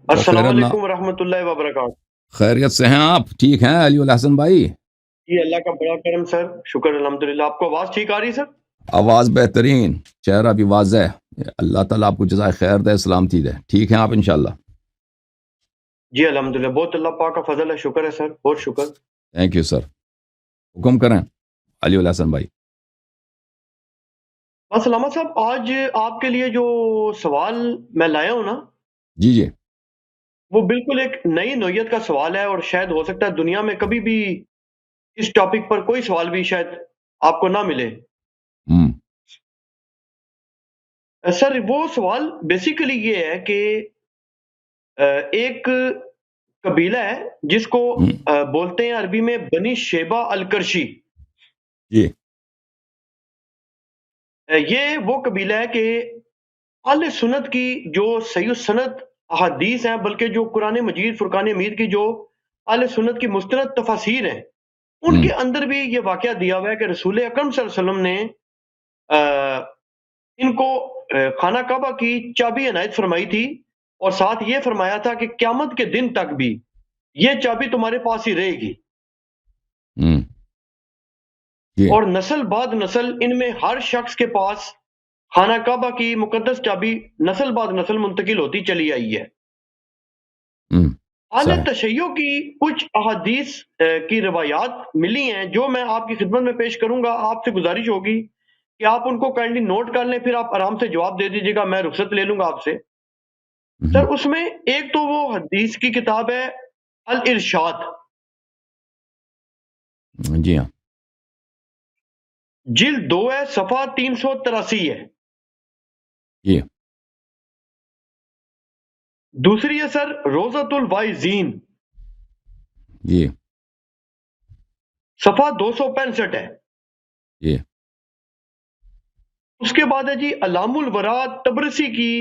وہ السلام خیر اللہ، علیکم ورحمۃ اللہ وبرکاتہ۔ خیریت سے ہیں آپ؟ ٹھیک ہیں علی الحسن بھائی؟ جی اللہ کا بڑا کرم سر، شکر الحمدللہ۔ آپ کو آواز ٹھیک آ رہی ہے سر؟ آواز بہترین، چہرہ بھی واضح۔ اللہ تعالیٰ آپ کو جزائے خیر دے، سلامتی دے۔ ٹھیک ہیں آپ انشاءاللہ؟ جی الحمدللہ، بہت اللہ پاک کا فضل ہے، شکر ہے سر، بہت شکر۔ تھینک یو سر، حکم کریں علی الحسن بھائی۔ بس علامہ صاحب، آج آپ کے لیے جو سوال میں لایا ہوں نا، جی جی۔ وہ بالکل ایک نئی نوعیت کا سوال ہے، اور شاید ہو سکتا ہے دنیا میں کبھی بھی اس ٹاپک پر کوئی سوال بھی شاید آپ کو نہ ملے۔ ہم سر وہ سوال بیسیکلی یہ ہے کہ ایک قبیلہ ہے جس کو بولتے ہیں عربی میں بنی شیبہ الکرشی۔ جی یہ وہ قبیلہ ہے کہ اہل سنت کی جو صحیح سند احادیث ہیں، بلکہ جو قرآن مجید فرقان حمید کی جو اہل سنت کی مستند تفاسیر ہیں، ان کے اندر بھی یہ واقعہ دیا ہوا ہے کہ رسول اکرم صلی اللہ علیہ وسلم نے ان کو خانہ کعبہ کی چابی عنایت فرمائی تھی، اور ساتھ یہ فرمایا تھا کہ قیامت کے دن تک بھی یہ چابی تمہارے پاس ہی رہے گی، جی اور نسل بعد نسل ان میں ہر شخص کے پاس خانہ کعبہ کی مقدس چابی نسل بعد نسل منتقل ہوتی چلی آئی ہے۔ اہل صحیح۔ تشیع کی کچھ احادیث کی روایات ملی ہیں جو میں آپ کی خدمت میں پیش کروں گا۔ آپ سے گزارش ہوگی کہ آپ ان کو کائنڈلی نوٹ کر لیں، پھر آپ آرام سے جواب دے دیجیے گا، میں رخصت لے لوں گا آپ سے۔ سر اس میں ایک تو وہ حدیث کی کتاب ہے الارشاد، جی ہاں۔ جلد 2 ہے، صفحہ 383 ہے۔ جی دوسری ہے سر روضۃ الوائزین، جی صفحہ 265 ہے۔ جی اس کے بعد ہے جی علام الورا تبرسی کی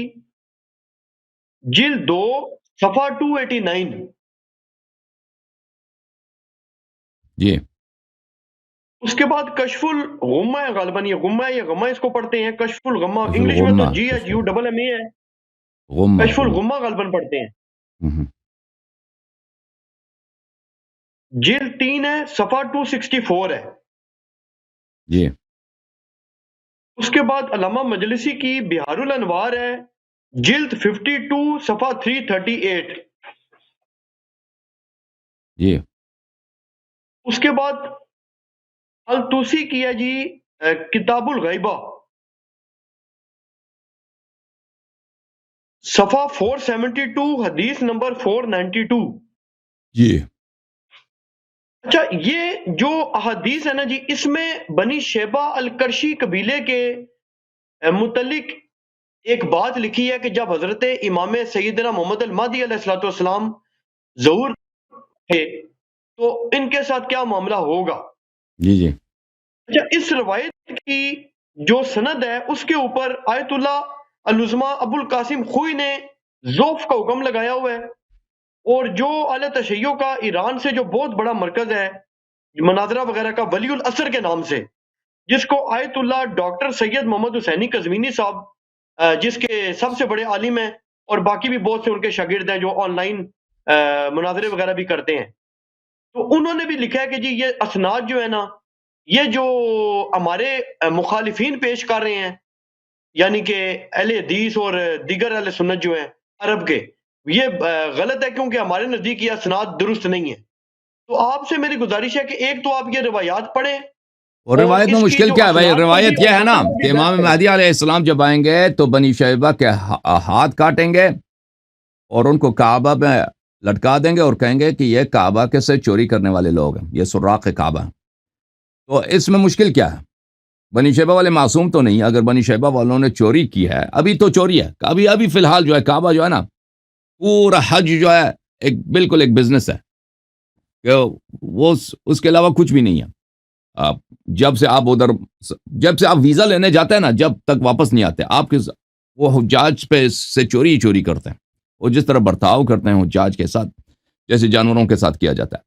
جلد 2 صفحہ 289۔ جی اس کے بعد کشف الغمہ ہے، غالباً یہ غمہ ہے یا غمہ اس کو پڑھتے ہیں، کشف الغمہ، کشف انگلش میں تو الغمہ، جی ایچ کشف یو ڈبل ایم اے ہے، غمہ، کشف الغمہ غالباً پڑھتے ہیں۔ جلد 3 ہے، صفحہ 264 ہے۔ جی اس کے بعد علامہ مجلسی کی بہار الانوار ہے، جلد 52 صفحہ 338۔ جی اس کے بعد الطوسی کی ہے جی کتاب الغیبہ، صفحہ 472، حدیث نمبر 492۔ جی اچھا، یہ جو احادیث ہے نا جی، اس میں بنی شیبہ الکرشی قبیلے کے متعلق ایک بات لکھی ہے کہ جب حضرت امام سیدنا محمد المہدی علیہ الصلوۃ والسلام ظہور تھے تو ان کے ساتھ کیا معاملہ ہوگا۔ جی جی اچھا، اس روایت کی جو سند ہے اس کے اوپر آیت اللہ العظمی ابو القاسم خوئی نے ذوف کا حکم لگایا ہوا ہے، اور جو اہل تشیع کا ایران سے جو بہت بڑا مرکز ہے مناظرہ وغیرہ کا، ولی الاثر کے نام سے، جس کو آیت اللہ ڈاکٹر سید محمد حسینی قزوینی صاحب جس کے سب سے بڑے عالم ہیں، اور باقی بھی بہت سے ان کے شاگرد ہیں جو آن لائن مناظرے وغیرہ بھی کرتے ہیں، تو انہوں نے بھی لکھا ہے کہ جی یہ اسناد جو ہے نا، یہ جو ہمارے مخالفین پیش کر رہے ہیں، یعنی کہ اہل حدیث اور دیگر اہل سنت جو ہیں عرب کے، یہ غلط ہے، کیونکہ ہمارے نزدیک یہ اسناد درست نہیں ہے۔ تو آپ سے میری گزارش ہے کہ ایک تو آپ یہ روایات پڑھیں، اور روایت میں اس کی مشکل جو کیا ہے بھائی؟ اسناد پر روایت بھی یہ ہے نا بھی کہ امام بحث کریں۔ مہدی علیہ السلام جب آئیں گے تو بنی شیبہ کے ہاتھ کاٹیں گے اور ان کو کعبہ میں لٹکا دیں گے اور کہیں گے کہ یہ کعبہ کے سے چوری کرنے والے لوگ ہیں، یہ سراق کعبہ ہیں۔ تو اس میں مشکل کیا ہے؟ بنی شیبہ والے معصوم تو نہیں۔ اگر بنی شیبہ والوں نے چوری کی ہے، ابھی تو چوری ہے، ابھی فی الحال جو ہے کعبہ جو ہے نا، پورا حج جو ہے بالکل ایک بزنس ہے کہ وہ اس کے علاوہ کچھ بھی نہیں ہے۔ جب سے آپ ویزا لینے جاتے ہیں نا، جب تک واپس نہیں آتے، آپ کے وہ حجاج پہ سے چوری ہی چوری کرتے ہیں۔ وہ جس طرح برتاؤ کرتے ہیں حجاج کے ساتھ، جیسے جانوروں کے ساتھ کیا جاتا ہے۔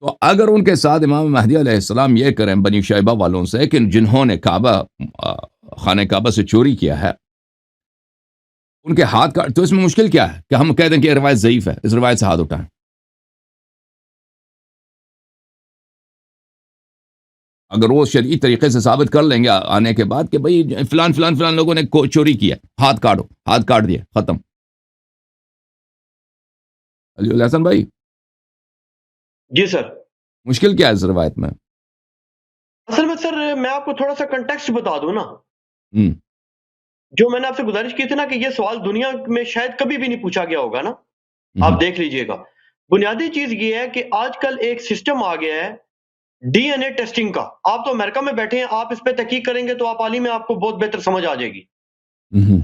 تو اگر ان کے ساتھ امام مہدی علیہ السلام یہ کریں بنی شیبہ والوں سے کہ جنہوں نے خانہ کعبہ سے چوری کیا ہے، ان کے ہاتھ کا تو اس میں مشکل کیا ہے کہ ہم کہہ دیں کہ یہ روایت ضعیف ہے، اس روایت سے ہاتھ اٹھائیں. اگر وہ شرعی طریقے سے ثابت کر لیں گے آنے کے بعد کہ بھئی فلان فلان فلان لوگوں نے چوری کیا، ہاتھ کاٹو، ہاتھ کاٹ دیا، ختم. علی الحسن بھائی، جی سر. مشکل کیا ہے اس روایت میں؟ اصل میں سر میں آپ کو تھوڑا سا کنٹیکسٹ بتا دوں نا. ہم، جو میں نے آپ سے گزارش کی تھی نا کہ یہ سوال دنیا میں شاید کبھی بھی نہیں پوچھا گیا ہوگا نا. ہم، آپ دیکھ لیجئے گا. بنیادی چیز یہ ہے کہ آج کل ایک سسٹم آ گیا ہے ڈی این اے ٹیسٹنگ کا. آپ تو امریکہ میں بیٹھے ہیں، آپ اس پہ تحقیق کریں گے تو آپ عالم میں آپ کو بہت بہتر سمجھ آ جائے گی. ہم،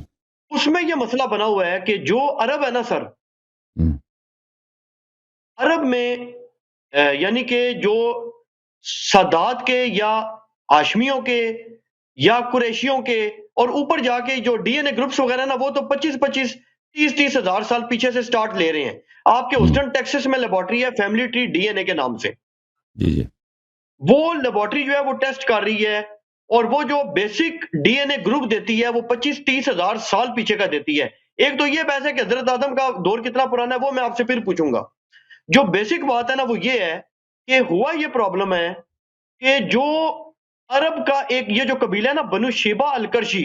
اس میں یہ مسئلہ بنا ہوا ہے کہ جو عرب ہے نا سر، ہم، عرب میں یعنی کہ جو سادات کے یا ہاشمیوں کے یا قریشیوں کے اور اوپر جا کے جو ڈی این اے گروپس وغیرہ نا، وہ تو 25 ہزار سال پیچھے سے سٹارٹ لے رہے ہیں. آپ کے ہم، ہوسٹن ٹیکسس میں لیبارٹری ہے فیملی ٹری ڈی این اے کے نام سے. جی جی، وہ لیبارٹری جو ہے وہ ٹیسٹ کر رہی ہے اور وہ جو basic D N A group دیتی ہے وہ 25-30 ہزار سال پیچھے کا دیتی ہے. ایک تو یہ بحث ہے کہ حضرت آدم کا دور کتنا پرانا ہے، وہ میں آپ سے پھر پوچھوں گا. جو بیسک بات ہے نا وہ یہ ہے کہ ہوا یہ پرابلم ہے کہ جو عرب کا ایک یہ جو قبیلہ ہے نا بنو شیبہ الکرشی،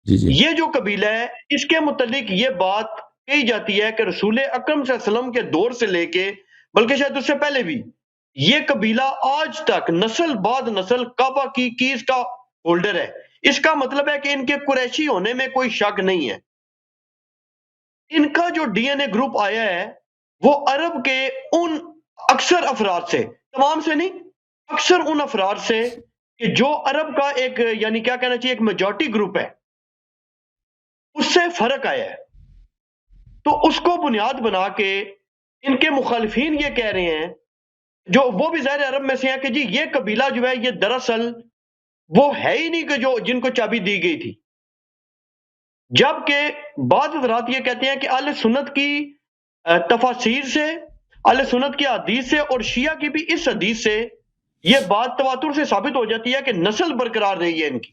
جی جی، یہ جو قبیلہ ہے اس کے متعلق یہ بات کہی جاتی ہے کہ رسول اکرم صلی اللہ علیہ وسلم کے دور سے لے کے بلکہ شاید اس سے پہلے بھی یہ قبیلہ آج تک نسل بعد نسل کعبہ کی کیز کا ہولڈر ہے. اس کا مطلب ہے کہ ان کے قریشی ہونے میں کوئی شک نہیں ہے. ان کا جو ڈی این اے گروپ آیا ہے وہ عرب کے ان اکثر افراد سے، تمام سے نہیں، اکثر ان افراد سے کہ جو عرب کا ایک یعنی کیا کہنا چاہیے ایک میجورٹی گروپ ہے، اس سے فرق آیا ہے. تو اس کو بنیاد بنا کے ان کے مخالفین یہ کہہ رہے ہیں، جو وہ بھی ظاہر عرب میں سے ہیں، کہ جی یہ قبیلہ جو ہے یہ دراصل وہ ہے ہی نہیں کہ جو جن کو چابی دی گئی تھی. جبکہ بعض حضرات یہ کہتے ہیں کہ اہل سنت کی تفاسیر سے، اہل سنت کی حدیث سے اور شیعہ کی بھی اس حدیث سے یہ بات تواتر سے ثابت ہو جاتی ہے کہ نسل برقرار رہی ہے ان کی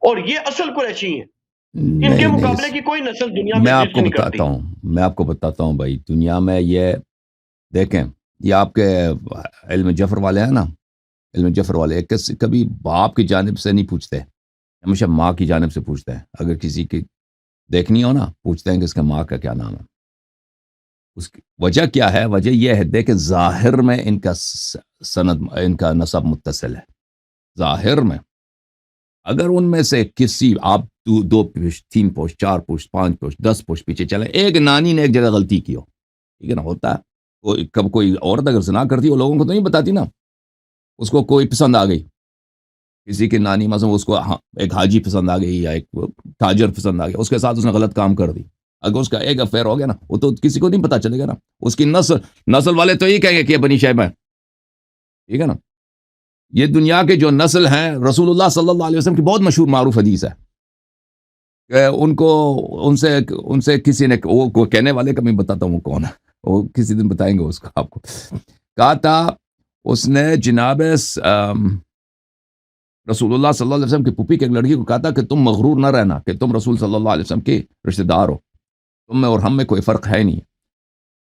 اور یہ اصل قریشی ہیں. ان کے نہیں نہیں، مقابلے کی کوئی نسل دنیا میں میں آپ ایگزسٹ کو نہیں کرتی. بتاتا ہوں، میں آپ کو بتاتا ہوں بھائی، دنیا میں یہ دیکھیں، یہ آپ کے علم جفر والے ہیں نا، علم جفر والے کبھی باپ کی جانب سے نہیں پوچھتے، ہمیشہ ماں کی جانب سے پوچھتے ہیں. اگر کسی کی دیکھنی ہو نا، پوچھتے ہیں کہ اس کا ماں کا کیا نام ہے. اس کی وجہ کیا ہے؟ وجہ یہ ہے دیکھ ظاہر میں ان کا سند، ان کا نسب متصل ہے ظاہر میں. اگر ان میں سے کسی آپ 2 پوش 3 پوش 4 پوش 5 پوش 10 پوش پیچھے چلیں، ایک نانی نے ایک جگہ غلطی کی ہو، ٹھیک ہے نا، ہوتا ہے. کب کوئی عورت اگر زنا کرتی ہے وہ لوگوں کو تو نہیں بتاتی نا، اس کو کوئی پسند آ گئی، کسی کی نانی مثلا اس کو ایک حاجی پسند آ گئی یا ایک تاجر پسند آ گیا، اس کے ساتھ اس نے غلط کام کر دی. اگر اس کا ایک افیئر ہو گیا نا، وہ تو کسی کو نہیں پتا چلے گا نا. اس کی نسل والے تو یہ کہیں گے کہ یہ بنی شیبہ ہے، ٹھیک ہے نا. یہ دنیا کے جو نسل ہیں، رسول اللہ صلی اللہ علیہ وسلم کی بہت مشہور معروف حدیث ہے کہ ان سے کسی نے، وہ کہنے والے کا میں بتاتا ہوں وہ کون ہے، وہ کسی دن بتائیں گے اس کو آپ کو. کہا تھا اس نے جناب رسول اللہ صلی اللہ علیہ وسلم کی پھوپھی کی ایک لڑکی کو کہا تھا کہ تم مغرور نہ رہنا کہ تم رسول صلی اللہ علیہ وسلم کے رشتہ دار ہو، تم میں اور ہم میں کوئی فرق ہے نہیں.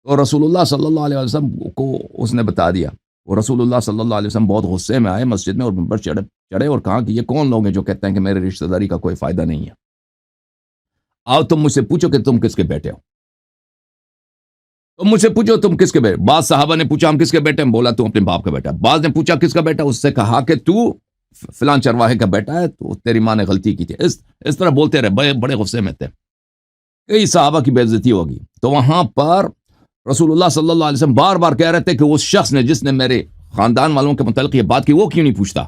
تو رسول اللہ صلی اللہ علیہ وسلم کو اس نے بتا دیا. وہ رسول اللہ صلی اللہ علیہ وسلم بہت غصے میں آئے مسجد میں اور منبر چڑھے اور کہا کہ یہ کون لوگ ہیں جو کہتے ہیں کہ میرے رشتہ داری کا کوئی فائدہ نہیں ہے. آؤ تم مجھ سے پوچھو کہ تم کس کے بیٹے ہو، تم مجھ سے پوچھو تم کس کے بیٹے. بعض صحابہ نے پوچھا ہم کس کے بیٹے ہیں، بولا تم اپنے باپ کا بیٹا. بعض نے پوچھا کس کا بیٹا، اس سے کہا کہ تو فلان چرواہے کا بیٹا ہے، تو تیری ماں نے غلطی کی تھی. اس طرح بولتے رہے، بڑے غصے میں تھے. کئی صحابہ کی بے عزتی ہوگی. تو وہاں پر رسول اللہ صلی اللہ علیہ وسلم بار بار کہہ رہے تھے کہ اس شخص نے جس نے میرے خاندان والوں کے متعلق یہ بات کی، وہ کیوں نہیں پوچھتا،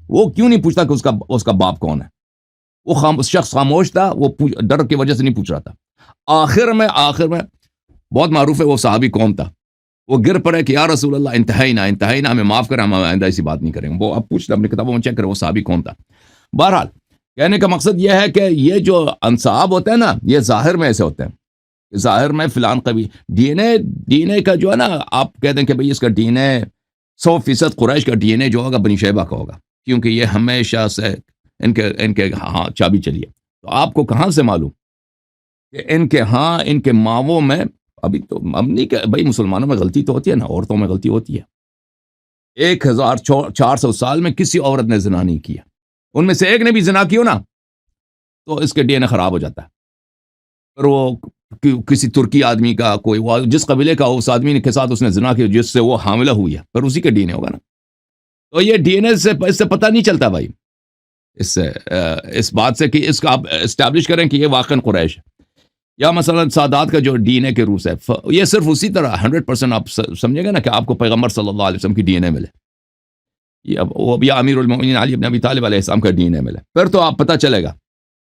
وہ کیوں نہیں پوچھتا کہ اس کا باپ کون ہے. وہ شخص خاموش تھا، وہ ڈر کی وجہ سے نہیں پوچھ رہا تھا. آخر میں بہت معروف ہے وہ صحابی کون تھا. وہ گر پڑے کہ یا رسول اللہ انتہائی نہ ہمیں معاف کریں، ہم آئندہ ایسی بات نہیں کریں گے. وہ اب پوچھ لیں اپنی کتابوں میں چیک کریں وہ صحابی کون تھا. بہرحال کہنے کا مقصد یہ ہے کہ یہ جو انصاب ہوتے ہیں نا، یہ ظاہر میں ایسے ہوتے ہیں. ظاہر میں فلان قبیل ڈی این اے کا جو ہے نا، آپ کہہ دیں کہ بھئی اس کا ڈی این اے 100% قریش کا ڈی این اے جو ہوگا بنی شیبہ کا ہوگا، کیونکہ یہ ہمیشہ سے ان کے ہاں چابی چلی ہے. تو آپ کو کہاں سے معلوم کہ ان کے ہاں ان کے ماؤں میں ابھی تو اب نہیں کہ بھائی مسلمانوں میں غلطی تو ہوتی ہے نا، عورتوں میں غلطی ہوتی ہے، 1400 سال میں کسی عورت نے زنا نہیں کیا، ان میں سے ایک نے بھی زنا کیوں نا تو اس کے ڈی این اے خراب ہو جاتا ہے، پھر وہ کسی ترکی آدمی کا کوئی جس قبیلے کا اس آدمی کے ساتھ اس نے زنا کیا جس سے وہ حاملہ ہوئی ہے پھر اسی کا ڈی این اے ہوگا نا. تو یہ ڈی این اے سے اس سے پتہ نہیں چلتا بھائی، اس بات سے کہ اس کا آپ اسٹیبلش کریں کہ یہ واقعاً قریش ہے، یا مثلا سادات کا جو ڈی این اے کے روس ہے یہ صرف اسی طرح 100% آپ سمجھے گا نا کہ آپ کو پیغمبر صلی اللہ علیہ وسلم کی ڈی این اے ملے، یا امیر المومنین علی بن ابی طالب علیہ السلام کا ڈی این اے ملے، پھر تو آپ پتہ چلے گا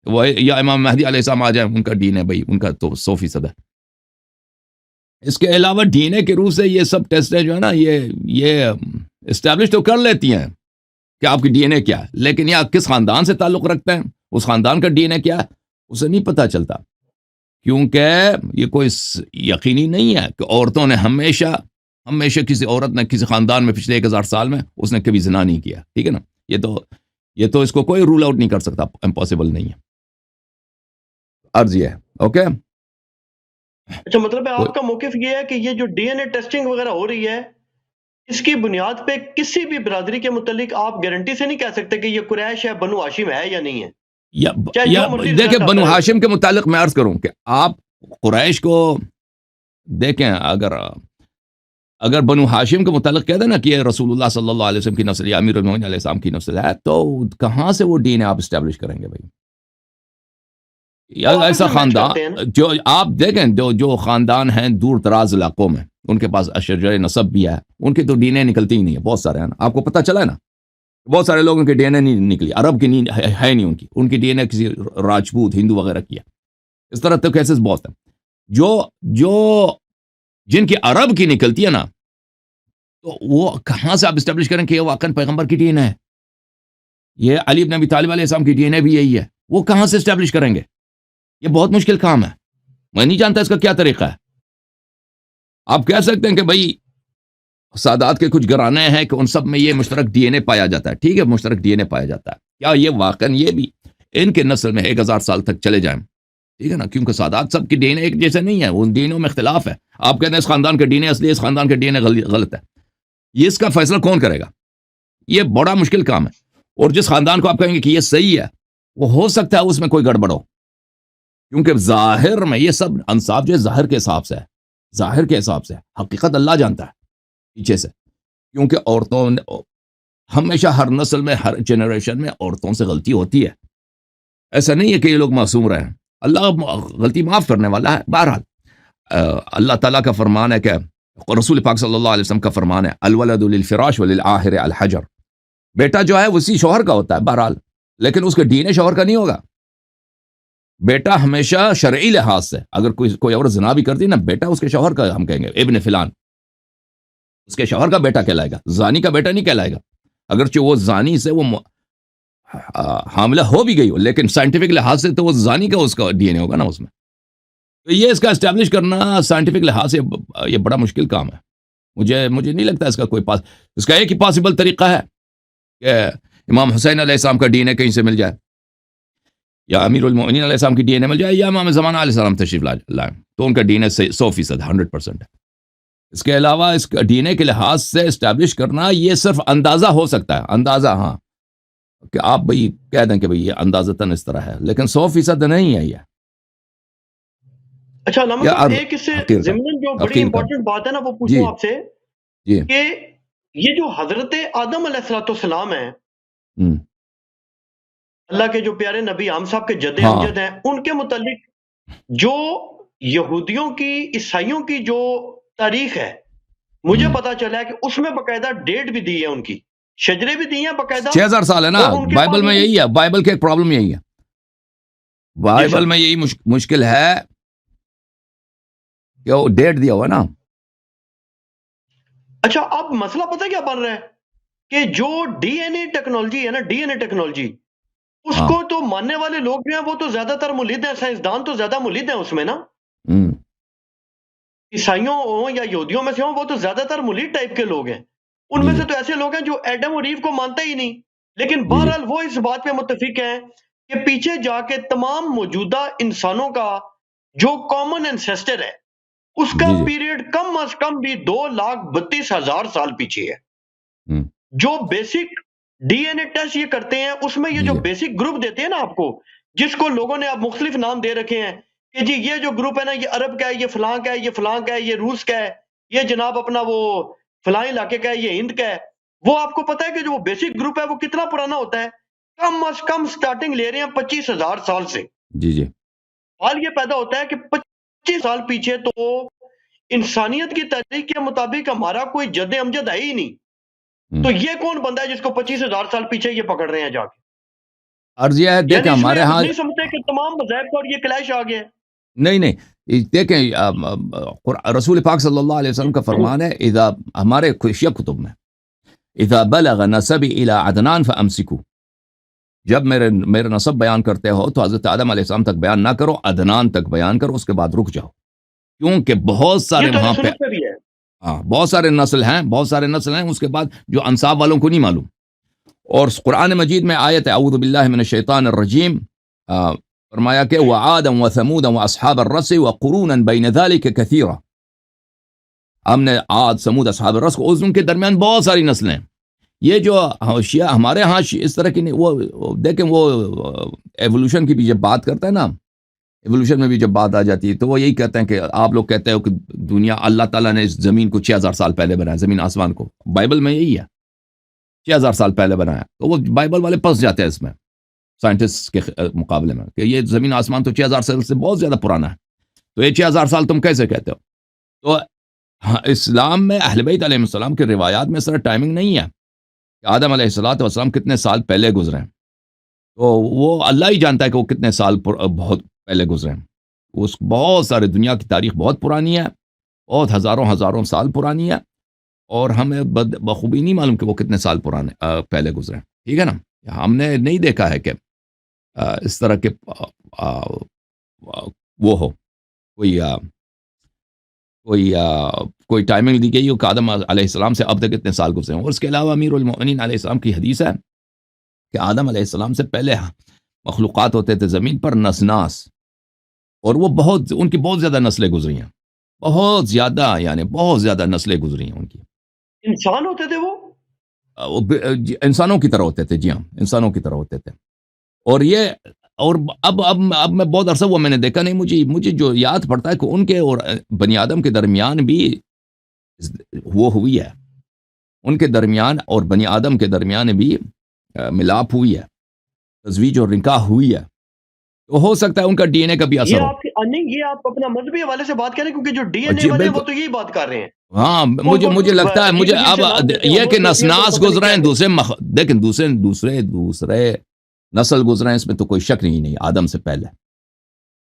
وہ یا امام مہدی علیہ السلام آ جائیں ان کا ڈی این اے بھائی ان کا تو 100% ہے. اس کے علاوہ ڈی این اے کے روح سے یہ سب ٹیسٹیں جو ہے نا یہ اسٹیبلش تو کر لیتی ہیں کہ آپ کی ڈی این اے کیا ہے، لیکن یہ کس خاندان سے تعلق رکھتے ہیں، اس خاندان کا ڈی این اے کیا ہے اسے نہیں پتہ چلتا، کیونکہ یہ کوئی یقینی نہیں ہے کہ عورتوں نے ہمیشہ کسی عورت نے کسی خاندان میں پچھلے 1000 سال میں اس نے کبھی زنا نہیں کیا، ٹھیک ہے نا، یہ تو اس کو کوئی رول آؤٹ نہیں کر سکتا، امپاسبل نہیں ہے. عرض یہ ہے اوکے. اچھا مطلب ہے آپ کا موقف یہ ہے کہ یہ جو ڈی این اے ٹیسٹنگ وغیرہ ہو رہی ہے اس کی بنیاد پہ کسی بھی برادری کے متعلق آپ گارنٹی سے نہیں کہہ سکتے کہ یہ قریش ہے، بنو ہاشم ہے یا نہیں ہے. دیکھیں بنو ہاشم کے متعلق میں عرض کروں کہ آپ قریش کو دیکھیں، اگر بنو ہاشم کے متعلق کہہ دیں نا کہ یہ رسول اللہ صلی اللہ علیہ وسلم کی نسل یا امیر المومنین علیہ السلام کی نسل ہے تو کہاں سے وہ دین آپ اسٹیبلش کریں گے بھائی؟ یا ایسا خاندان جو آپ دیکھیں جو خاندان ہیں دور دراز علاقوں میں ان کے پاس اشجار نسب بھی ہے، ان کے تو ڈی این اے نکلتی ہی نہیں ہے، بہت سارے ہیں نا، آپ کو پتہ چلا ہے نا، بہت سارے لوگوں کے ڈی این اے نہیں نکلی، عرب کی نہیں ہے نہیں، ان کی ڈی این اے کسی راجپوت ہندو وغیرہ کی ہے. اس طرح تو کیسز بہت ہیں جو جن کی عرب کی نکلتی ہے نا تو وہ کہاں سے آپ اسٹیبلش کریں کہ یہ واقعاً پیغمبر کی ڈی این اے ہے، یہ علی بن ابی طالب علیہ السلام کی ڈی این اے بھی یہی ہے، وہ کہاں سے اسٹیبلش کریں گے؟ یہ بہت مشکل کام ہے، میں نہیں جانتا اس کا کیا طریقہ ہے. آپ کہہ سکتے ہیں کہ بھائی سادات کے کچھ گھرانے ہیں کہ ان سب میں یہ مشترک ڈی این اے پایا جاتا ہے، ٹھیک ہے مشترک ڈی این اے پایا جاتا ہے، کیا یہ واقعاً یہ بھی ان کے نسل میں 1000 سال تک چلے جائیں، ٹھیک ہے نا، کیونکہ سادات سب کی ڈی این اے ایک جیسے نہیں ہے، ان ڈی این اے میں اختلاف ہے. آپ کہتے ہیں اس خاندان کا ڈی این اے اصلی، اس خاندان کا ڈی این اے غلط ہے، یہ اس کا فیصلہ کون کرے گا؟ یہ بڑا مشکل کام ہے. اور جس خاندان کو آپ کہیں گے کہ یہ صحیح ہے وہ ہو سکتا ہے اس میں کوئی گڑبڑ ہو، کیونکہ ظاہر میں یہ سب انصاف جو ہے ظاہر کے حساب سے ہے، ظاہر کے حساب سے، حقیقت اللہ جانتا ہے پیچھے سے، کیونکہ عورتوں ہمیشہ ہر نسل میں ہر جنریشن میں عورتوں سے غلطی ہوتی ہے، ایسا نہیں ہے کہ یہ لوگ معصوم رہے ہیں، اللہ غلطی معاف کرنے والا ہے. بہرحال اللہ تعالیٰ کا فرمان ہے کہ رسول پاک صلی اللہ علیہ وسلم کا فرمان ہے الولد للفراش وللآخر الحجر، بیٹا جو ہے اسی شوہر کا ہوتا ہے بہرحال، لیکن اس کا ڈی این اے شوہر کا نہیں ہوگا. بیٹا ہمیشہ شرعی لحاظ سے اگر کوئی عورت زنا بھی کرتی نا، بیٹا اس کے شوہر کا ہم کہیں گے ابن فلان، اس کے شوہر کا بیٹا کہلائے گا، زانی کا بیٹا نہیں کہلائے گا، اگرچہ وہ زانی سے وہ حاملہ ہو بھی گئی ہو، لیکن سائنٹیفک لحاظ سے تو وہ زانی کا اس کا ڈی این اے ہوگا نا اس میں. تو یہ اس کا اسٹیبلش کرنا سائنٹیفک لحاظ سے یہ بڑا مشکل کام ہے. مجھے نہیں لگتا اس کا کوئی اس کا ایک ہی پاسبل طریقہ ہے کہ امام حسین علیہ السلام کا ڈی این اے کہیں سے مل جائے، یا امیر المومنین علیہ السلام کی ڈی این اے مل جائے، یا امام زمانہ علیہ السلام تشریف لائیں، تو ان کا ڈی این اے 100% 100% ہے. اس کے علاوہ اس کا ڈی این اے کے لحاظ سے اسٹیبلش کرنا یہ صرف اندازہ ہو سکتا ہے، اندازہ، ہاں کہ آپ بھئی کہہ دیں کہ بھئی یہ اندازتاً اس طرح ہے، لیکن 100% نہیں ہے یہ. اچھا علامہ صاحب ایک اس سے ضمن جو بڑی امپورٹنٹ بات ہے نا وہ پوچھوں آپ سے کہ یہ جو حضرت آدم علیہ السلام ہیں، اللہ کے جو پیارے نبی ہم صاحب کے جد امجد ہیں، ان کے متعلق جو یہودیوں کی عیسائیوں کی جو تاریخ ہے مجھے پتا چلا ہے کہ اس میں باقاعدہ ڈیٹ بھی دی ہے، ان کی شجرے بھی دی ہیں باقاعدہ. 6000 سال ہے نا، بائبل میں یہی ہے، بائبل کے ایک پرابلم یہی ہے، بائبل میں یہی مشکل ہے کہ وہ ڈیٹ دیا ہوا نا. اچھا اب مسئلہ پتہ کیا بن رہا ہے کہ جو ڈی این اے ٹیکنالوجی ہے نا، ڈی این اے ٹیکنالوجی اس کو تو ماننے والے لوگ جو ہیں وہ تو زیادہ تر ملحد ہیں، سائنسدان تو زیادہ ملحد ہیں اس میں نا، عیسائیوں ہوں یا یہودیوں میں سے ہوں وہ تو زیادہ تر ملحد ٹائپ کے لوگ ہیں. ان میں سے تو ایسے لوگ ہیں جو ایڈم اور ایو کو مانتا ہی نہیں، لیکن بہرحال وہ اس بات پہ متفق ہیں کہ پیچھے جا کے تمام موجودہ انسانوں کا جو کامن انسیسٹر ہے اس کا جی جی پیریڈ کم از کم بھی 2,32,000 سال پیچھے ہے. ہم، جو basic D N A test یہ کرتے ہیں اس میں یہ جی جو جی بیسک گروپ دیتے ہیں نا آپ کو، جس کو لوگوں نے اب مختلف نام دے رکھے ہیں کہ جی یہ جو گروپ ہے نا یہ عرب کا ہے، یہ فلاں کا ہے، یہ فلاں کا ہے، یہ روس کا ہے، یہ جناب اپنا وہ فلاں علاقے کا ہے، یہ ہند کا ہے. وہ آپ کو پتا ہے کہ جو وہ بیسک گروپ ہے وہ کتنا پرانا ہوتا ہے؟ کم از کم سٹارٹنگ لے رہے ہیں 25,000 سال سے. جی جی حال یہ پیدا ہوتا ہے کہ 25 سال پیچھے تو انسانیت کی تاریخ کے مطابق ہمارا کوئی جد امجد ہے ہی نہیں. ہم۔ تو یہ کون بندہ ہے جس کو 25,000 سال پیچھے یہ پکڑ رہے ہیں جا کے؟ عرض یہ ہے دیکھیں یعنی اس میں ہمارے آپ ہاں نہیں سمجھتے کہ تمام مذاہب پر یہ کلیش آ گیا ہے؟ نہیں نہیں دیکھیں رسول پاک صلی اللہ علیہ وسلم کا فرمان ہے اذا ہمارے شیعہ کتب میں اذا بلغ نسبی الى عدنان فامسکو، جب میرے نسب بیان کرتے ہو تو حضرت آدم علیہ السلام تک بیان نہ کرو، عدنان تک بیان کرو، اس کے بعد رک جاؤ، کیونکہ بہت سارے یہ تو وہاں اہل پہ سنت میں بھی ہے. ہاں بہت سارے نسل ہیں اس کے بعد جو انصاب والوں کو نہیں معلوم. اور قرآن مجید میں آیت ہے اعوذ باللہ من الشیطان الرجیم، فرمایا کہ وعادا وثمودا واصحاب الرس وقرونا بین ذلک کثیرا، ہم نے عاد سمود اصحاب الرس کو، ان کے درمیان بہت ساری نسلیں ہیں. یہ جو شیعہ ہمارے ہاں اس طرح کی نہیں، وہ دیکھیں وہ ایوولوشن کی بھی جب بات کرتا ہے نا، ایوولوشن میں بھی جب بات آ جاتی ہے تو وہ یہی کہتے ہیں کہ آپ لوگ کہتے ہو کہ دنیا اللہ تعالیٰ نے اس زمین کو 6,000 سال پہلے بنایا، زمین آسمان کو، بائبل میں یہی ہے 6,000 سال پہلے بنایا. تو وہ بائبل والے پھنس جاتے ہیں اس میں سائنٹسٹ کے مقابلے میں کہ یہ زمین آسمان تو 6,000 سال سے بہت زیادہ پرانا ہے، تو یہ 6,000 سال تم کیسے کہتے ہو؟ تو اسلام میں اہل بیت علیہ السلام کے روایات میں اس طرح ٹائمنگ نہیں ہے کہ آدم علیہ السلام کتنے سال پہلے گزرے ہیں، تو وہ اللہ ہی جانتا ہے کہ وہ کتنے سال بہت پہلے گزرے ہیں. اس بہت سارے دنیا کی تاریخ بہت پرانی ہے، بہت ہزاروں سال پرانی ہے، اور ہمیں بخوبی نہیں معلوم کہ وہ کتنے سال پہلے گزرے ہیں. ٹھیک ہے نا، ہم نے نہیں دیکھا ہے کہ اس طرح کے وہ ہو کوئی ٹائمنگ دی گئی ہو کہ آدم علیہ السلام سے اب تک کتنے سال گزرے ہیں. اور اس کے علاوہ امیر المؤمنین علیہ السلام کی حدیث ہے کہ آدم علیہ السلام سے پہلے مخلوقات ہوتے تھے زمین پر نسناس، اور وہ ان کی بہت زیادہ نسلیں گزری ہیں، بہت زیادہ نسلیں گزری ہیں ان کی. انسان ہوتے تھے وہ؟ انسانوں کی طرح ہوتے تھے، جی ہاں انسانوں کی طرح ہوتے تھے. اور اب میں بہت عرصہ ہوا میں نے دیکھا نہیں، مجھے جو یاد پڑتا ہے کہ ان کے اور بنی آدم کے درمیان بھی وہ ہوئی ہے، ان کے درمیان اور بنی آدم کے درمیان بھی ملاپ ہوئی ہے، تزویج اور نکاح ہوئی ہے. تو ہو سکتا ہے ان کا ڈی این اے کا بھی اثر ہو. یہ آپ اپنا مذہبی حوالے سے بات کریں کیونکہ جو ڈی این اے جی والے ہیں وہ بالکل، تو یہی بات کر رہے ہیں. ہاں مجھے لگتا ہے مجھے اب یہ کہ نسناس گزرے ہیں دیکھیں دوسرے نسل گزرے ہیں، اس میں تو کوئی شک نہیں آدم سے پہلے.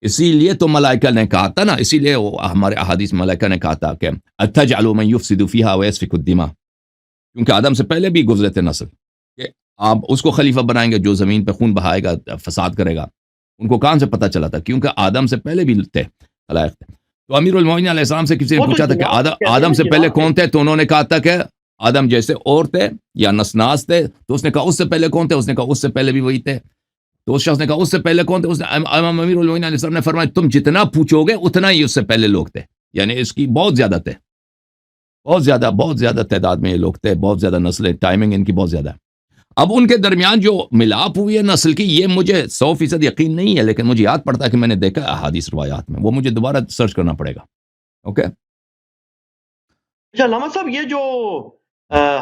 اسی لیے تو ملائکہ نے کہا تھا نا، اسی لیے ہمارے احادیث ملائکہ نے کہا تھا کہ اتجعل من یفسد فیہا ویسفک الدماء، کیونکہ آدم سے پہلے بھی گزرے تھے نسل، کہ آپ اس کو خلیفہ بنائیں گے جو زمین پہ خون بہائے گا، فساد کرے گا. ان کو کہاں سے پتہ چلا تھا؟ کیونکہ آدم سے پہلے بھی تھے خلائق تھے. تو امیر المومنین علیہ السلام سے کسی نے پوچھا تھا کہ آدم سے پہلے کون تھے؟ تو انہوں نے کہا تھا کہ آدم جیسے اور تھے یا نسناس تھے. تو اس نے کہا اس سے پہلے کون تھے؟ اس نے کہا اس سے پہلے بھی وہی تھے. تو اس شخص نے کہا اس سے پہلے کون تھے؟ اس نے امام امیر المومنین علیہ السلام نے فرمایا تم جتنا پوچھو گے اتنا ہی اس سے پہلے لوگ تھے، یعنی اس کی بہت زیادہ تعداد میں یہ لوگ تھے، بہت زیادہ نسلیں، ٹائمنگ ان کی بہت زیادہ ہے. اب ان کے درمیان جو ملاپ ہوئی ہے نسل کی، یہ مجھے 100% یقین نہیں ہے، لیکن مجھے یاد پڑتا ہے کہ میں نے دیکھا احادیث روایات میں، وہ مجھے دوبارہ سرچ کرنا پڑے گا. اوکے. اچھا علامہ صاحب، یہ جو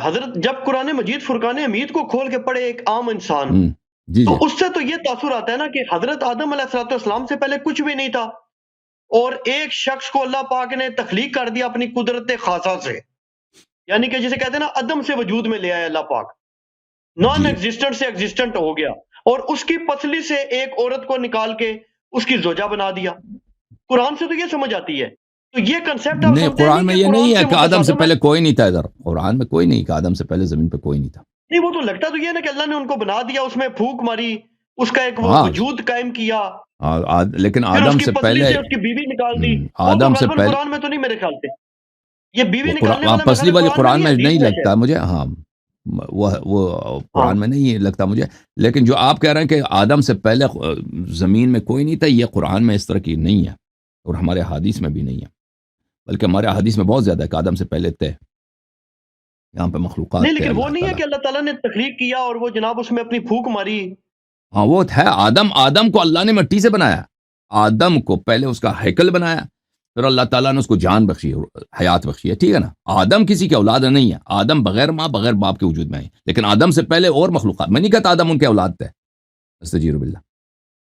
حضرت جب قرآن مجید فرقان حمید کو کھول کے پڑھے ایک عام انسان، جی تو اس سے تو یہ تاثر آتا ہے نا کہ حضرت آدم علیہ السلام سے پہلے کچھ بھی نہیں تھا، اور ایک شخص کو اللہ پاک نے تخلیق کر دیا اپنی قدرت خاصہ سے، یعنی کہ جسے کہتے ہیں نا عدم سے وجود میں لے آیا اللہ پاک، نان ایگزسٹنٹ سے ایگزسٹنٹ ہو گیا، اور اس کی پسلی سے ایک عورت کو نکال کے اس کی زوجہ بنا دیا. قرآن سے تو یہ سمجھ آتی ہے. تو یہ کنسپٹ آپ نہیں، سمجھتے قرآن میں کہ یہ نہیں ہے کہ آدم سے متصادم پہلے کوئی نہیں تھا. ادھر قرآن میں کوئی نہیں کہ آدم سے پہلے زمین پہ کوئی نہیں تھا. نہیں، وہ تو لگتا تو یہ ہے نا کہ اللہ نے ان کو بنا دیا، اس میں پھونک ماری، اس کا ایک وہ وجود قائم کیا، لیکن پھر آدم اس کی سے پسلی پہلے سے اس کی بیوی نکال دی. آدم سے پہلے قرآن میں تو نہیں میرے خیال سے یہ بیوی نکالنے والا پسلی والی قرآن میں نہیں ہے لگتا مجھے. ہاں وہ قرآن میں نہیں لگتا مجھے، لیکن جو آپ کہہ رہے ہیں کہ آدم سے پہلے زمین میں کوئی نہیں تھا، یہ قرآن میں اس طرح کی نہیں ہے. اور ہمارے حدیث میں بھی نہیں ہے، بلکہ ہمارے حدیث میں بہت زیادہ ہے کہ آدم سے پہلے تھے، یہاں پہ مخلوقات نہیں تھے لیکن وہ اللہ نہیں ہے تعالیٰ. کہ اللہ تعالیٰ نے تخلیق کیا اور وہ جناب اس میں اپنی پھونک ماری. ہاں وہ ہے آدم کو اللہ نے مٹی سے بنایا، آدم کو پہلے اس کا ہیکل بنایا، پھر اللہ تعالیٰ نے اس کو جان بخشی، حیات بخشی ہے، ٹھیک ہے نا. آدم کسی کے اولاد نہیں ہے، آدم بغیر ماں بغیر باپ کے وجود میں ہے، لیکن آدم سے پہلے اور مخلوقات، میں نہیں کہتا آدم ان کے اولاد تھے، استغفر باللہ،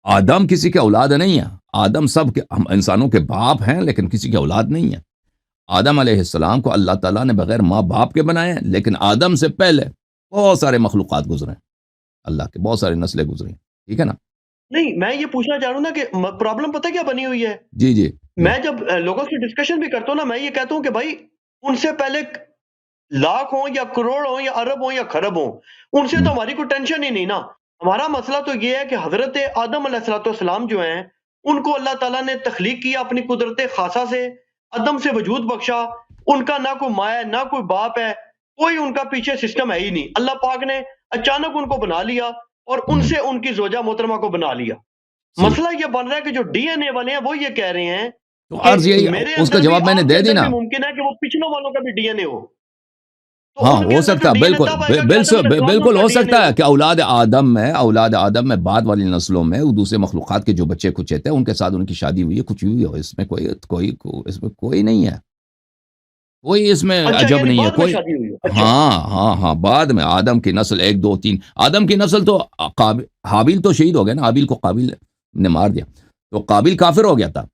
آدم کسی کے اولاد نہیں ہے، آدم سب کے ہم انسانوں کے باپ ہیں لیکن کسی کے اولاد نہیں ہے. آدم علیہ السلام کو اللہ تعالیٰ نے بغیر ماں باپ کے بنایا ہے، لیکن آدم سے پہلے بہت سارے مخلوقات گزرے ہیں، اللہ کے بہت سارے نسلیں گزری ہیں، ٹھیک ہے نا. نہیں میں یہ پوچھنا چاہ رہا ہوں نا کہ پرابلم پتہ کیا بنی ہوئی ہے. جی جی جی میں جب لوگوں سے ڈسکشن بھی کرتا ہوں نا، میں یہ کہتا ہوں کہ بھائی ان سے پہلے لاکھ ہوں یا کروڑ ہوں یا ارب ہوں یا خرب ہوں، ان سے تو ہماری کوئی ٹینشن ہی نہیں نا. ہمارا مسئلہ تو یہ ہے کہ حضرت آدم علیہ السلام جو ہیں ان کو اللہ تعالیٰ نے تخلیق کیا اپنی قدرت خاصہ سے، عدم سے وجود بخشا. ان کا نہ کوئی ماں ہے نہ کوئی باپ ہے، کوئی ان کا پیچھے سسٹم ہے ہی نہیں. اللہ پاک نے اچانک ان کو بنا لیا اور ان سے ان کی زوجہ محترمہ کو بنا لیا. صحیح. مسئلہ یہ بن رہا ہے کہ جو ڈی این اے والے ہیں وہ یہ کہہ رہے ہیں تو کہ عرض یہی میرے اس کا اندر بھی جواب میں نے آپ دے کے دی اندر نا. بھی ممکن ہے کہ وہ پچھلوں والوں کا بھی ڈی این اے ہو. تو ہاں ان کے ہو اندر سکتا جو ہے، ڈی این اے بالکل تب آئے گا کہ آدم علیہ السلام بالکل کا ہو ڈی این اے سکتا ہے ہو. کہ اولاد آدم میں بعد والی نسلوں میں دوسرے مخلوقات کے جو بچے کچے تھے ان کے ساتھ ان کی شادی ہوئی ہے، کچھ ہوئی ہو، اس میں اس میں کوئی نہیں ہے، کوئی اس میں اچھا عجب یعنی نہیں ہے بعد میں کوئی. شادی ہوئی ہے. اچھا ہاں بعد میں آدم کی نسل 1 2 3، آدم کی نسل تو حابیل تو شہید ہو گیا نا، حابیل کو قابیل نے مار دیا، تو قابیل کافر ہو گیا تھا،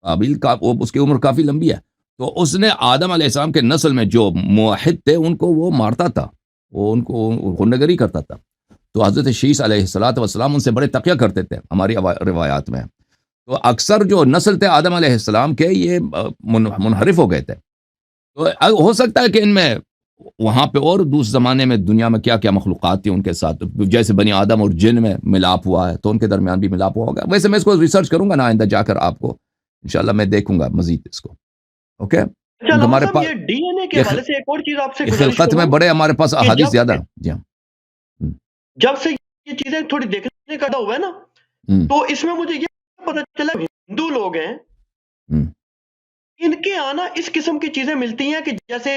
قابیل کا اس کی عمر کافی لمبی ہے، تو اس نے آدم علیہ السلام کے نسل میں جو موحد تھے ان کو وہ مارتا تھا، وہ ان کو غنڈگری کرتا تھا. تو حضرت شیس علیہ السلام ان سے بڑے تقیہ کرتے تھے ہماری روایات میں. تو اکثر جو نسل تھے آدم علیہ السلام کے یہ منحرف ہو گئے تھے. تو ہو سکتا ہے کہ ان میں وہاں پہ اور دوسرے زمانے میں دنیا میں کیا کیا مخلوقات تھی ان کے ساتھ، جیسے بنی آدم اور جن میں ملاپ ہوا ہے تو ان کے درمیان بھی ملاپ ہوا ہوگا. ویسے میں اس کو ریسرچ کروں گا نا آئندہ جا کر، آپ کو انشاءاللہ میں دیکھوں گا مزید اس کو. اوکے، اچھا کیونکہ علامہ ہمارے صاحب پاس یہ ڈی این اے کے حوالے سے ایک اور چیز آپ سے یہ گزارش خلقت میں کروں بڑے ہمارے پاس کہ احادیث زیادہ ہیں. جی ہاں. جب سے یہ چیزیں تھوڑی دیکھنے کا ہوا ہے نا، تو اس میں مجھے یہ پتہ چلا ہندو لوگ ہیں ان کے آنا اس قسم کی چیزیں ملتی ہیں کہ جیسے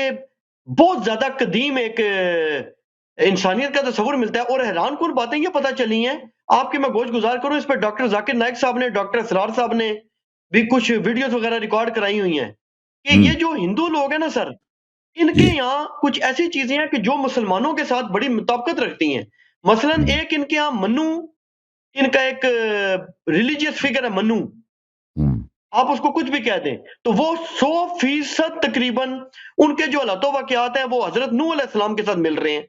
بہت زیادہ قدیم ایک انسانیت کا تصور ملتا ہے. اور حیران کن باتیں یہ پتہ چلی ہیں آپ کے، میں گوش گزار کروں اس پہ، ڈاکٹر ذاکر نائک صاحب نے، ڈاکٹر اسرار صاحب نے بھی کچھ ویڈیوز وغیرہ ریکارڈ کرائی ہوئی ہیں کہ یہ جو ہندو لوگ ہیں نا سر، ان کے یہاں کچھ ایسی چیزیں ہیں کہ جو مسلمانوں کے ساتھ بڑی مطابقت رکھتی ہیں. مثلا ایک ان کے یہاں منو، ان کا ایک ریلیجیس فگر ہے منو، آپ اس کو کچھ بھی کہہ دیں، تو وہ 100% تقریباً ان کے جو حالات و واقعات ہیں وہ حضرت نوح علیہ السلام کے ساتھ مل رہے ہیں.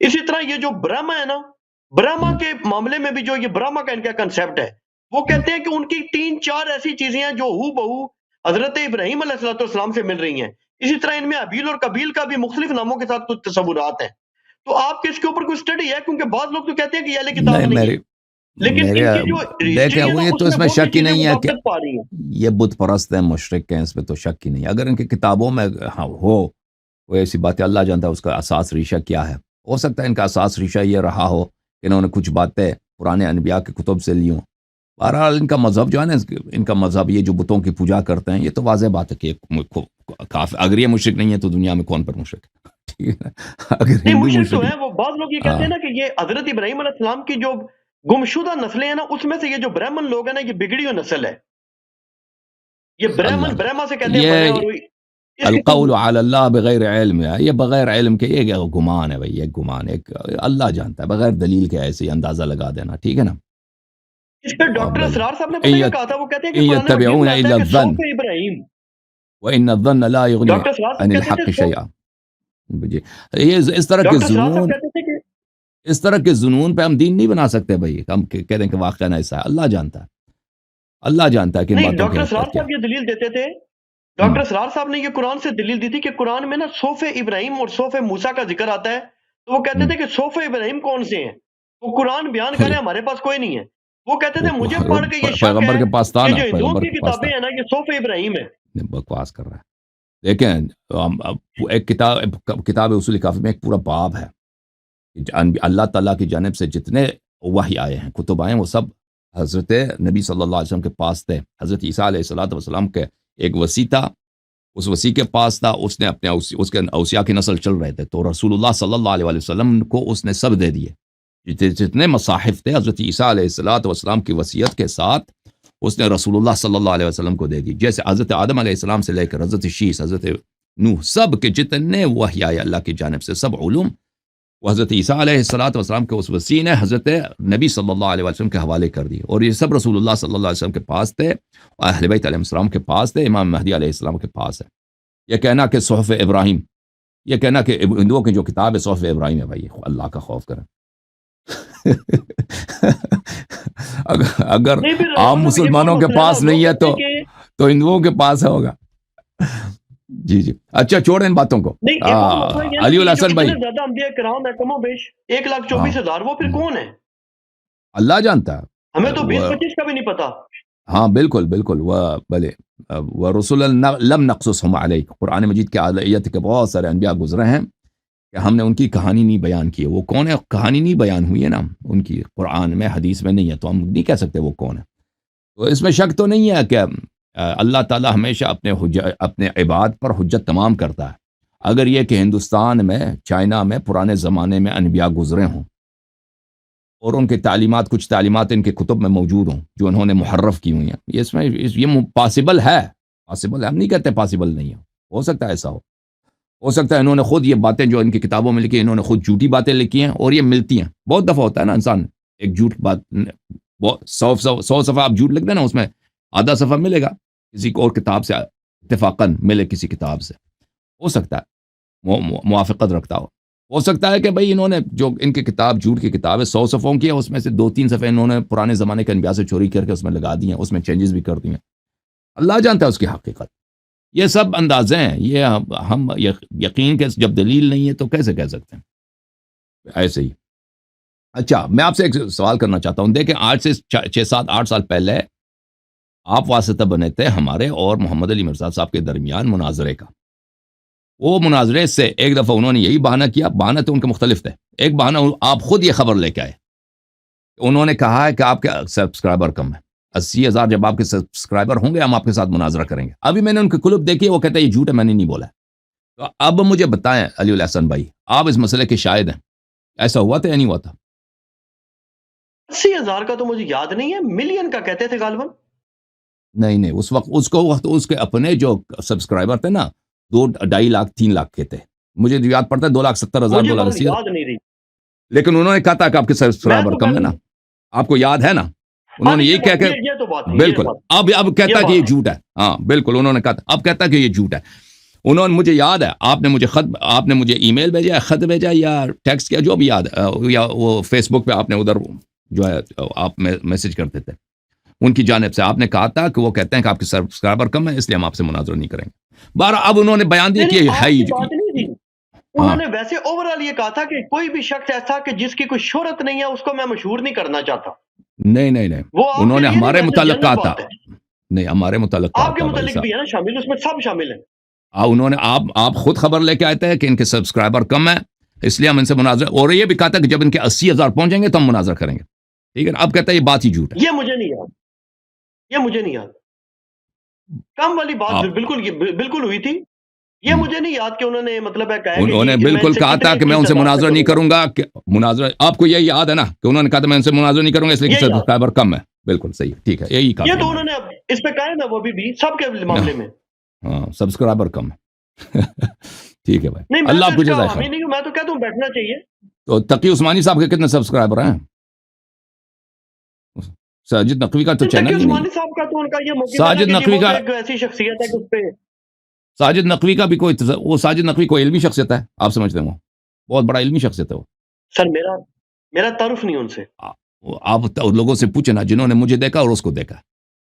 اسی طرح یہ جو برہما ہے نا، برہما کے معاملے میں بھی جو یہ برہما کا ان کا کنسیپٹ ہے، وہ کہتے ہیں کہ ان کی 3 4 ایسی چیزیں ہیں جو ہو بہو حضرت ابراہیم علیہ السلام سے مل رہی ہیں. اسی طرح ان میں حابیل اور قابیل کا بھی مختلف ناموں کے ساتھ کچھ تصورات ہیں. تو آپ کے اس کے اوپر کوئی اسٹڈی ہے؟ کیونکہ بعض لوگ تو کہتے ہیں کہ یہ اہل کتاب نہیں ہے، لیکن ان کی جو دیکھیں ہسٹری ہے نا یہ اس تو میں اس میں وہ بھی شک ہی چیزیں نہیں ہے کہ مطابقت پا رہی ہیں. یہ بت پرست ہیں، مشرک ہیں، اس میں تو شک ہی نہیں ہے. اگر ان کی کتابوں میں ہو کوئی ایسی باتیں، اللہ جانتا ہے اس کا اساس ریشہ کیا ہے. ہو سکتا ہے ان کا اساس ریشہ یہ رہا ہو کہ انہوں نے کچھ باتیں پرانے انبیاء کے کتب سے لی ہوں. بہرحال ان کا مذہب جو ہے نا، ان کا مذہب یہ جو بتوں کی پوجا کرتے ہیں، یہ تو واضح بات ہے کہ اگر یہ مشرک نہیں ہے تو دنیا میں کون پر مشرک ہے؟ ٹھیک ہے، اگر نہیں ہندو مشرک تو مشرک ہیں وہ. بعض لوگ یہ کہتے ہیں نا کہ یہ حضرت ابراہیم علیہ السلام کی جو گمشدہ نسلیں ہیں نا، اس میں سے یہ جو برہمن لوگ ہیں نا، یہ بگڑی ہوئی نسل ہے. یہ برہمن برہما سے کہتے ہیں بنے، اور القول علی اللہ بغیر علم ہے، یہ بغیر علم کے یہ گمان ہے بھائی، یہ گمان ایک اللہ جانتا ہے، بغیر دلیل کے ایسے اندازہ لگا دینا. ٹھیک ہے نا. اس پہ ڈاکٹر اسرار صاحب نے پتہ کیا کہا تھا؟ وہ کہتے ہیں کہ قرآن مجید يتبعون میں آتا الا ہے کہ الظن صوف ابراہیم. وان الظن لا يغني ڈاکٹر اسرار عن صاحب الحق کہتے تھے شيئا. جی، یہ اس طرح کے ڈاکٹر اسرار صاحب ظنون، کہتے تھے کہ اس طرح کے ظنون پہ ہم دین نہیں بنا سکتے بھائی. ہم کہہ دیں کہ واقعہ ایسا ہے، اللہ جانتا ہے، اللہ جانتا ہے کہ ان نہیں، باتوں کی ڈاکٹر اسرار حقیقت کیا. صاحب یہ دلیل دیتے تھے. ڈاکٹر اسرار صاحب نے یہ قرآن سے دلیل دی تھی کہ قرآن میں نا صوف ابراہیم اور صوف موسیٰ کا ذکر آتا ہے. تو وہ کہتے تھے کہ صوف ابراہیم کون سے ہیں؟ وہ قرآن بیان کرے ہمارے پاس کوئی نہیں ہے. وہ کہتے تھے مجھے پڑھ کے یہ شک ہے پیغمبر کے پاس تھا کہ نا، جو ہندوؤں پیغمبر کی کے پاس تھا. کتابیں ہیں نا یہ صوف ابراہیم ہے. بکواس کر رہا ہے. دیکھیں ایک کتاب اصول کافی میں ایک پورا باب ہے، اللہ تعالیٰ کی جانب سے جتنے وحی آئے ہیں، کتب آئے ہیں، وہ سب حضرت نبی صلی اللہ علیہ وسلم کے پاس تھے. حضرت عیسیٰ علیہ الصلوۃ والسلام کے ایک وصی تھا، اس وصی کے پاس تھا، اس نے اپنے اس کے اوصیاء کی نسل چل رہے تھے، تو رسول اللہ صلی اللہ علیہ وسلم کو اس نے سب دے دیے. جتنے مصاحف تھے حضرت عیسیٰ علیہ الصلوۃ والسلام کی وصیت کے ساتھ اس نے رسول اللہ صلی اللہ علیہ وسلم کو دے دی. جیسے حضرت آدم علیہ السلام سے لے کر حضرت شیس، حضرت نوح، سب کے جتنے وحی آئے اللہ کی جانب سے، سب علوم وہ حضرت عیسیٰ علیہ الصلوۃ والسلام کے اس وصی نے حضرت نبی صلی اللہ علیہ وسلم کے حوالے کر دی. اور یہ سب رسول اللہ صلی اللہ علیہ وسلم کے پاس تھے، اہل بیت علیہ السلام کے پاس تھے، امام مہدی علیہ السلام کے پاس ہے. یہ کہنا کہ صحف ابراہیم، یہ کہنا کہ ہندوؤں کی جو کتاب ہے صحف ابراہیم ہے، بھائی اللہ کا خوف کریں. اگر نہیں، پھر عام مطلب یہ مسلمانوں کے مسئلہ پاس لوگ نہیں ہے کہتے ہیں کہ تو ہندوؤں کے پاس ہوگا. جی جی اچھا چھوڑیں ان باتوں کو. نہیں، ایک اور مسئلہ یہ ہے علی کہ جو الحسن بھائی، اتنے زیادہ انبیاء کرام ہے، کم و بیش 1,24,000، وہ پھر کون ہے؟ اللہ جانتا ہے. ہمیں تو 20 وہ 25 کا بھی نہیں پتا. ہاں بالکل بالکل، وہ بلے وہ رسول لم نقصصهم علیک، قرآن مجید کے آیت کے بہت سارے انبیاء گزرے ہیں کہ ہم نے ان کی کہانی نہیں بیان کی ہے. وہ کون ہے؟ کہانی نہیں بیان ہوئی ہے نا ان کی، قرآن میں حدیث میں نہیں ہے، تو ہم نہیں کہہ سکتے وہ کون ہے. تو اس میں شک تو نہیں ہے کہ اللہ تعالیٰ ہمیشہ اپنے عباد پر حجت تمام کرتا ہے. اگر یہ کہ ہندوستان میں، چائنا میں پرانے زمانے میں انبیاء گزرے ہوں اور ان کے تعلیمات، کچھ تعلیمات ان کے کتب میں موجود ہوں جو انہوں نے محرف کی ہوئی ہیں، یہ پاسبل ہے. پاسبل ہے، ہم نہیں کہتے پاسبل نہیں ہو سکتا ہے ایسا ہو سکتا ہے انہوں نے خود یہ باتیں جو ان کی کتابوں میں لکھی ہیں، انہوں نے خود جھوٹی باتیں لکھی ہیں اور یہ ملتی ہیں. بہت دفعہ ہوتا ہے نا، انسان ایک جھوٹ بات، 100 صفحہ آپ جھوٹ لکھ دیں نا، اس میں آدھا صفحہ ملے گا کسی اور کتاب سے، اتفاقاً ملے کسی کتاب سے. ہو سکتا ہے موافقت رکھتا ہو سکتا ہے کہ بھئی انہوں نے جو ان کی کتاب جھوٹ کی کتاب ہے 100 صفحوں کی ہے، اس میں سے 2-3 صفحے انہوں نے پرانے زمانے کے انبیاء سے چوری کر کے اس میں لگا دی ہیں، اس میں چینجز بھی کر دی ہیں. اللہ جانتا ہے اس کی حقیقت. یہ سب اندازے ہیں، یہ ہم یقین کے جب دلیل نہیں ہے تو کیسے کہہ سکتے ہیں ایسے ہی. اچھا میں آپ سے ایک سوال کرنا چاہتا ہوں. دیکھیں آج سے 6-7-8 سال پہلے آپ واسطہ بنے تھے ہمارے اور محمد علی مرزا صاحب کے درمیان مناظرے کا. وہ مناظرے سے ایک دفعہ انہوں نے یہی بہانہ کیا، بہانہ تو ان کے مختلف تھے. ایک بہانہ آپ خود یہ خبر لے کے آئے، انہوں نے کہا ہے کہ آپ کے سبسکرائبر کم ہے، 80,000 جب آپ کے سبسکرائبر ہوں گے ہم آپ کے ساتھ مناظرہ کریں گے. ابھی میں نے ان کی کلپ دیکھی، وہ کہتے ہیں یہ جھوٹ ہے، میں نے نہیں بولا. تو اب مجھے بتائیں علی الحسن بھائی، آپ اس مسئلے کے شاہد ہیں، ایسا ہوا تھا یا نہیں ہوا تھا؟ 80,000 کا تو مجھے یاد نہیں ہے، ملین کا کہتے تھے غالباً. نہیں اس وقت اس کے اپنے جو سبسکرائبر تھے نا 2-2.5 لاکھ 3 لاکھ کے تھے. مجھے یاد پڑتا ہے 2,70,000 مجھے بات 2,80,000. یاد نہیں رہی. لیکن انہوں نے کہا تھا کہ آپ کے سبسکرائبر کم ہے نا، آپ کو یاد ہے نا، انہوں نے یہ کہہ کے یہ تو بات بالکل اب کہتا کہ یہ جھوٹ ہے. ہاں بالکل انہوں نے کہا، اب کہتا کہ یہ جھوٹ ہے. انہوں نے مجھے یاد ہے، آپ نے مجھے ای میل بھیجا، خط بھیجا یا ٹیکسٹ کیا، جو بھی یاد ہے، یا وہ فیس بک پہ آپ نے ادھر جو ہے آپ میسج کرتے تھے ان کی جانب سے، آپ نے کہا تھا کہ وہ کہتے ہیں کہ آپ کے سبسکرائبر کم ہے اس لیے ہم آپ سے مناظرہ نہیں کریں گے. اب انہوں نے بیان دیا کہ ہے ہی بات نہیں تھی. انہوں نے ویسے اوورال یہ کہا تھا کہ کوئی بھی شخص ایسا کہ جس کی کوئی شہرت نہیں ہے اس کو میں مشہور نہیں کرنا چاہتا. نہیں انہوں نے ہمارے متعلق کہا تھا. نہیں ہمارے متعلق کہا آپ کے متعلق بھی ہے نا شامل، اس میں سب شامل ہیں. انہوں نے آپ خود خبر لے کے آئے تھے کہ ان کے سبسکرائبر کم ہے اس لیے ہم ان سے مناظرہ، اور یہ بھی کہا تھا کہ جب ان کے 80,000 پہنچیں گے تو ہم مناظرہ کریں گے. ٹھیک ہے نا، اب کہتا ہے یہ بات ہی جھوٹ ہے. یہ مجھے نہیں یاد. کم والی بات بالکل ہوئی تھی. یہ مجھے نہیں یاد کہ انہوں نے مطلب ہے کہا، انہوں نے بالکل کہا تھا کہ میں ان سے مناظرہ نہیں کروں گا. مناظرہ آپ کو یہی یاد ہے نا کہ انہوں نے کہا تھا میں ان سے مناظرہ نہیں کروں گا اس لیے کہ سبسکرائبر کم ہے. بالکل صحیح، ٹھیک ہے، یہی کہا. یہ تو انہوں نے اس پہ کہا ہے نا، وہ بھی سب کے معاملے میں. ہاں سبسکرائبر کم ہے. ٹھیک ہے بھائی، نہیں اللہ آپ کو جزائے خیر. نہیں میں تو کہتا ہوں بیٹھنا چاہیے. تو تقی عثمانی صاحب کے کتنے سبسکرائبر ہیں؟ ساجد نقوی کا تو چینل ہی نہیں. صاحب کا تو ان کا یہ موقع ساجد نقوی کا ایسی شخصیت ہے کہ اس پہ ساجد نقوی کا بھی وہ ساجد نقوی کوئی علمی شخصیت ہے، آپ سمجھتے ہیں وہ بہت بڑا علمی شخصیت ہے. وہ سر میرا تعارف نہیں ان سے. آپ لوگوں سے پوچھنا جنہوں نے مجھے دیکھا اور اس کو دیکھا.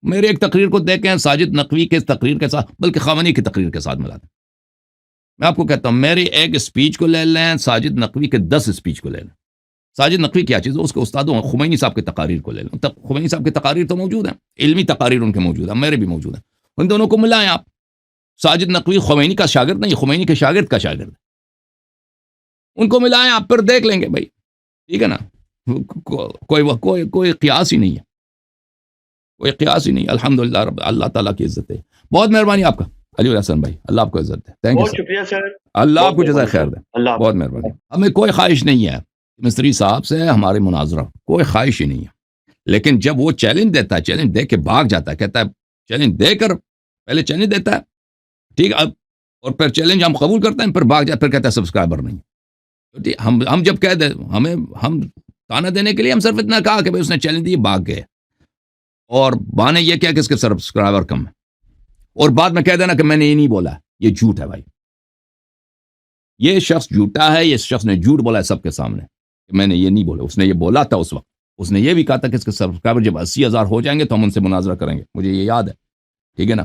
میرے ایک تقریر کو دیکھیں ساجد نقوی کے تقریر کے ساتھ، بلکہ خامنہئی کی تقریر کے ساتھ ملا دیں. میں آپ کو کہتا ہوں میری ایک اسپیچ کو لے لیں، ساجد نقوی کے 10 اسپیچ کو لے لیں. ساجد نقوی کیا چیز ہے، اس کے استادوں خمینی صاحب کے تقاریر کو لے لیں. خمینی صاحب کی تقاریر تو موجود ہیں، علمی تقاریر ان کے موجود ہیں، میرے بھی موجود ہیں. ان دونوں کو ملائیں آپ. ساجد نقوی خمینی کا شاگرد نہیں، خمینی کے شاگرد کا شاگرد. ان کو ملائیں آپ، پھر دیکھ لیں گے بھائی. ٹھیک ہے نا، کوئی قیاس ہی نہیں ہے. کوئی قیاس ہی نہیں. الحمدللہ رب اللہ تعالیٰ کی عزت ہے. بہت مہربانی آپ کا علی الحسن بھائی, اللہ آپ کو عزت دے. تھینک یو بہت سر, شکریہ سر. اللہ آپ کو بہت جزائے مہربانی خیر سر. دے. اللہ بہت مہربانی. ہمیں کوئی خواہش نہیں ہے مستری صاحب سے ہماری مناظرہ, کوئی خواہش ہی نہیں ہے. لیکن جب وہ چیلنج دیتا ہے, چیلنج دے کے بھاگ جاتا ہے, کہتا ہے چیلنج دے کر پہلے چیلنج دیتا ہے ٹھیک اب, اور پھر چیلنج ہم قبول کرتے ہیں, پھر بھاگ جاتا, پھر کہتا ہے سبسکرائبر نہیں. ہم جب کہہ دیں ہم تانا دینے کے لیے ہم صرف اتنا کہا کہ بھائی اس نے چیلنج دی, بھاگ گئے, اور بانے یہ کیا کہ اس کے سبسکرائبر کم ہے, اور بعد میں کہہ دینا کہ میں نے یہ نہیں بولا. یہ جھوٹ ہے بھائی, یہ شخص جھوٹا ہے. یہ شخص نے جھوٹ بولا ہے سب کے سامنے کہ میں نے یہ نہیں بولا. اس نے یہ بولا تھا اس وقت, اس نے یہ بھی کہا تھا کہ اس کے سبسکرائبر جب 80,000 ہو جائیں گے تو ہم ان سے مناظرہ کریں گے, مجھے یہ یاد ہے, ٹھیک ہے نا.